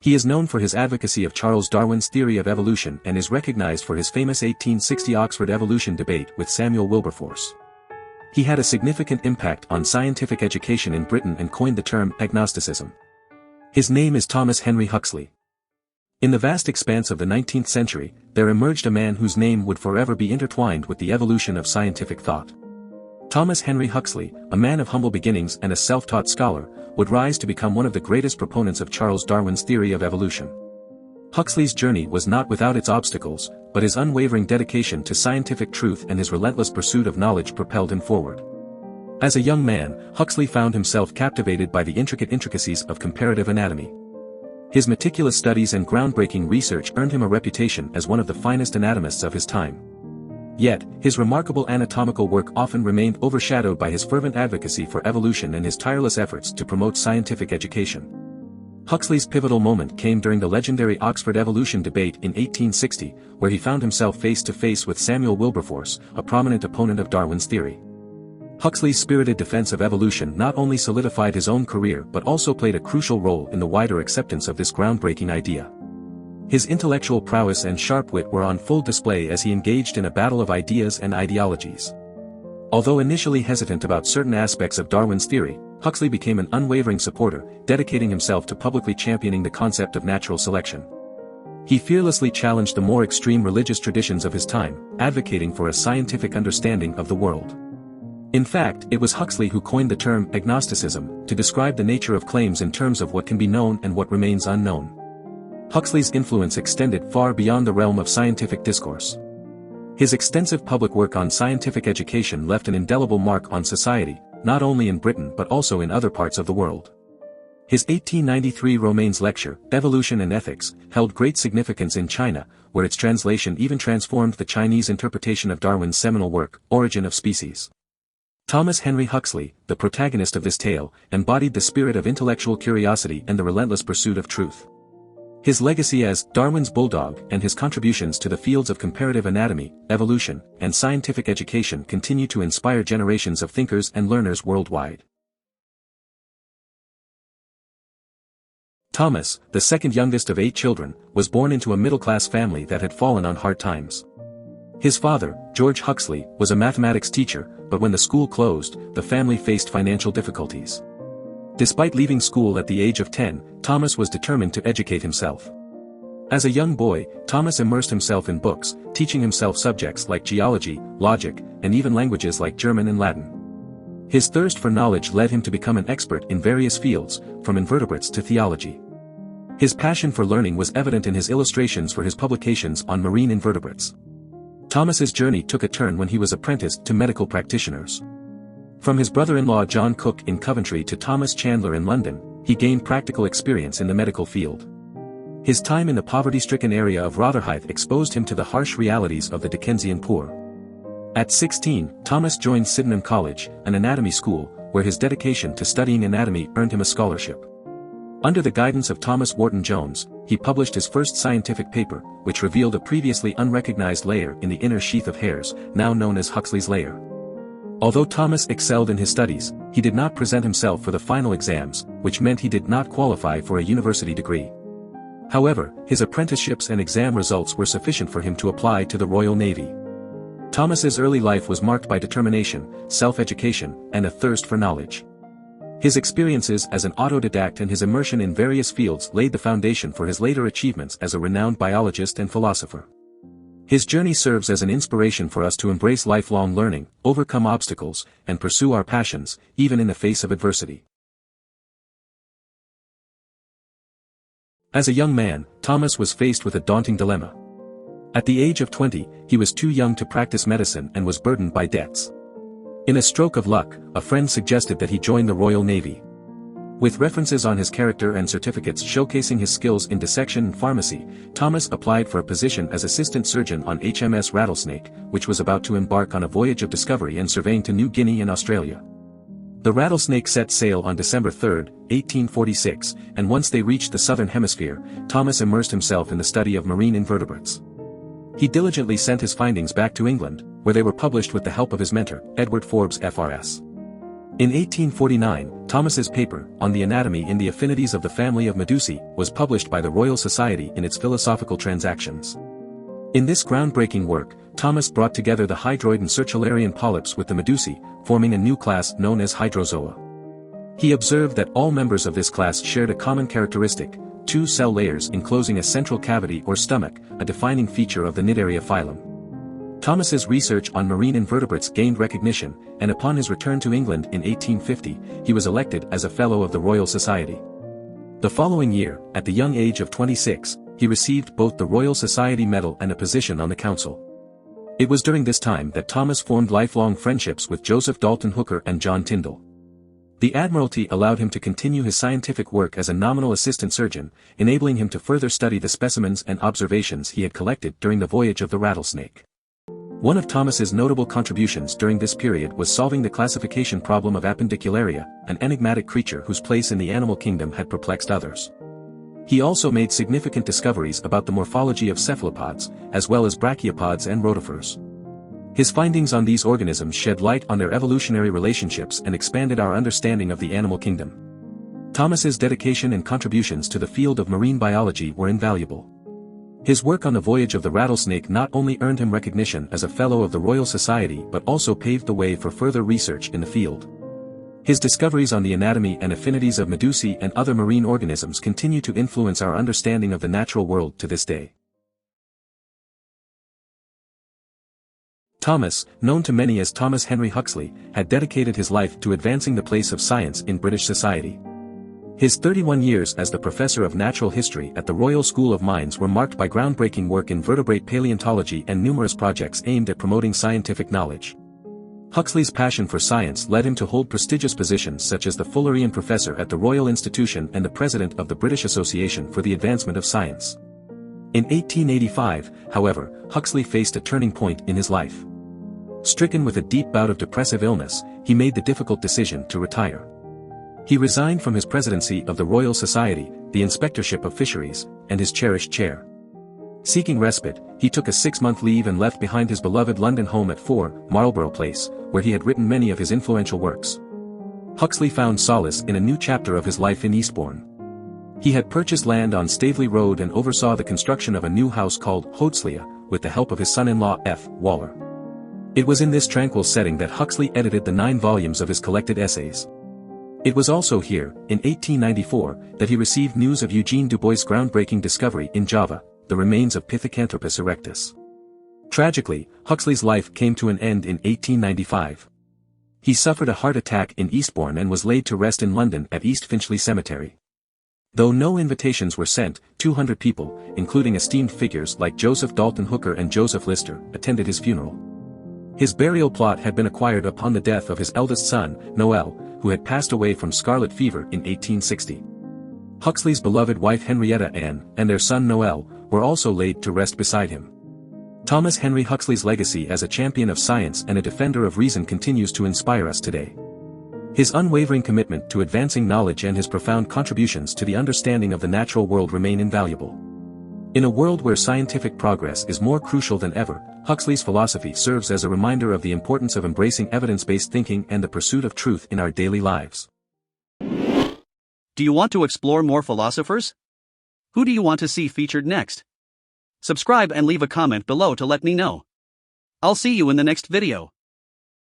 He is known for his advocacy of Charles Darwin's theory of evolution and is recognized for his famous 1860 Oxford evolution debate with Samuel Wilberforce. He had a significant impact on scientific education in Britain and coined the term agnosticism. His name is Thomas Henry Huxley. In the vast expanse of the 19th century, there emerged a man whose name would forever be intertwined with the evolution of scientific thought. Thomas Henry Huxley, a man of humble beginnings and a self-taught scholar, would rise to become one of the greatest proponents of Charles Darwin's theory of evolution. Huxley's journey was not without its obstacles, but his unwavering dedication to scientific truth and his relentless pursuit of knowledge propelled him forward. As a young man, Huxley found himself captivated by the intricate intricacies of comparative anatomy. His meticulous studies and groundbreaking research earned him a reputation as one of the finest anatomists of his time. Yet, his remarkable anatomical work often remained overshadowed by his fervent advocacy for evolution and his tireless efforts to promote scientific education. Huxley's pivotal moment came during the legendary Oxford evolution debate in 1860, where he found himself face to face with Samuel Wilberforce, a prominent opponent of Darwin's theory. Huxley's spirited defense of evolution not only solidified his own career but also played a crucial role in the wider acceptance of this groundbreaking idea. His intellectual prowess and sharp wit were on full display as he engaged in a battle of ideas and ideologies. Although initially hesitant about certain aspects of Darwin's theory, Huxley became an unwavering supporter, dedicating himself to publicly championing the concept of natural selection. He fearlessly challenged the more extreme religious traditions of his time, advocating for a scientific understanding of the world. In fact, it was Huxley who coined the term agnosticism to describe the nature of claims in terms of what can be known and what remains unknown. Huxley's influence extended far beyond the realm of scientific discourse. His extensive public work on scientific education left an indelible mark on society, not only in Britain but also in other parts of the world. His 1893 Romanes lecture, Evolution and Ethics, held great significance in China, where its translation even transformed the Chinese interpretation of Darwin's seminal work, Origin of Species. Thomas Henry Huxley, the protagonist of this tale, embodied the spirit of intellectual curiosity and the relentless pursuit of truth. His legacy as Darwin's bulldog and his contributions to the fields of comparative anatomy, evolution, and scientific education continue to inspire generations of thinkers and learners worldwide. Thomas, the second youngest of 8 children, was born into a middle-class family that had fallen on hard times. His father, George Huxley, was a mathematics teacher, but when the school closed, the family faced financial difficulties. Despite leaving school at the age of 10, Thomas was determined to educate himself. As a young boy, Thomas immersed himself in books, teaching himself subjects like geology, logic, and even languages like German and Latin. His thirst for knowledge led him to become an expert in various fields, from invertebrates to theology. His passion for learning was evident in his illustrations for his publications on marine invertebrates. Thomas's journey took a turn when he was apprenticed to medical practitioners. From his brother-in-law John Cook in Coventry to Thomas Chandler in London, he gained practical experience in the medical field. His time in the poverty-stricken area of Rotherhithe exposed him to the harsh realities of the Dickensian poor. At 16, Thomas joined Sydenham College, an anatomy school, where his dedication to studying anatomy earned him a scholarship. Under the guidance of Thomas Wharton Jones, he published his first scientific paper, which revealed a previously unrecognized layer in the inner sheath of hairs, now known as Huxley's layer. Although Thomas excelled in his studies, he did not present himself for the final exams, which meant he did not qualify for a university degree. However, his apprenticeships and exam results were sufficient for him to apply to the Royal Navy. Thomas's early life was marked by determination, self-education, and a thirst for knowledge. His experiences as an autodidact and his immersion in various fields laid the foundation for his later achievements as a renowned biologist and philosopher. His journey serves as an inspiration for us to embrace lifelong learning, overcome obstacles, and pursue our passions, even in the face of adversity. As a young man, Thomas was faced with a daunting dilemma. At the age of 20, he was too young to practice medicine and was burdened by debts. In a stroke of luck, a friend suggested that he join the Royal Navy. With references on his character and certificates showcasing his skills in dissection and pharmacy, Thomas applied for a position as assistant surgeon on HMS Rattlesnake, which was about to embark on a voyage of discovery and surveying to New Guinea and Australia. The Rattlesnake set sail on December 3, 1846, and once they reached the southern hemisphere, Thomas immersed himself in the study of marine invertebrates. He diligently sent his findings back to England, where they were published with the help of his mentor, Edward Forbes FRS. In 1849, Thomas's paper, On the Anatomy in the Affinities of the Family of Medusae, was published by the Royal Society in its Philosophical Transactions. In this groundbreaking work, Thomas brought together the hydroid and circularian polyps with the Medusae, forming a new class known as Hydrozoa. He observed that all members of this class shared a common characteristic: two cell layers enclosing a central cavity or stomach, a defining feature of the Cnidaria phylum. Thomas's research on marine invertebrates gained recognition, and upon his return to England in 1850, he was elected as a Fellow of the Royal Society. The following year, at the young age of 26, he received both the Royal Society Medal and a position on the Council. It was during this time that Thomas formed lifelong friendships with Joseph Dalton Hooker and John Tyndall. The Admiralty allowed him to continue his scientific work as a nominal assistant surgeon, enabling him to further study the specimens and observations he had collected during the voyage of the Rattlesnake. One of Thomas's notable contributions during this period was solving the classification problem of Appendicularia, an enigmatic creature whose place in the animal kingdom had perplexed others. He also made significant discoveries about the morphology of cephalopods, as well as brachiopods and rotifers. His findings on these organisms shed light on their evolutionary relationships and expanded our understanding of the animal kingdom. Thomas's dedication and contributions to the field of marine biology were invaluable. His work on the voyage of the Rattlesnake not only earned him recognition as a Fellow of the Royal Society but also paved the way for further research in the field. His discoveries on the anatomy and affinities of Medusae and other marine organisms continue to influence our understanding of the natural world to this day. Thomas, known to many as Thomas Henry Huxley, had dedicated his life to advancing the place of science in British society. His 31 years as the Professor of Natural History at the Royal School of Mines were marked by groundbreaking work in vertebrate paleontology and numerous projects aimed at promoting scientific knowledge. Huxley's passion for science led him to hold prestigious positions such as the Fullerian Professor at the Royal Institution and the President of the British Association for the Advancement of Science. In 1885, however, Huxley faced a turning point in his life. Stricken with a deep bout of depressive illness, he made the difficult decision to retire. He resigned from his presidency of the Royal Society, the inspectorship of fisheries, and his cherished chair. Seeking respite, he took a 6-month leave and left behind his beloved London home at 4 Marlborough Place, where he had written many of his influential works. Huxley found solace in a new chapter of his life in Eastbourne. He had purchased land on Staveley Road and oversaw the construction of a new house called Hodeslea, with the help of his son-in-law F. Waller. It was in this tranquil setting that Huxley edited the 9 volumes of his collected essays. It was also here, in 1894, that he received news of Eugene Dubois' groundbreaking discovery in Java, the remains of Pithecanthropus erectus. Tragically, Huxley's life came to an end in 1895. He suffered a heart attack in Eastbourne and was laid to rest in London at East Finchley Cemetery. Though no invitations were sent, 200 people, including esteemed figures like Joseph Dalton Hooker and Joseph Lister, attended his funeral. His burial plot had been acquired upon the death of his eldest son, Noel, who had passed away from scarlet fever in 1860. Huxley's beloved wife Henrietta Ann, and their son Noel, were also laid to rest beside him. Thomas Henry Huxley's legacy as a champion of science and a defender of reason continues to inspire us today. His unwavering commitment to advancing knowledge and his profound contributions to the understanding of the natural world remain invaluable. In a world where scientific progress is more crucial than ever, Huxley's philosophy serves as a reminder of the importance of embracing evidence-based thinking and the pursuit of truth in our daily lives. Do you want to explore more philosophers? Who do you want to see featured next? Subscribe and leave a comment below to let me know. I'll see you in the next video.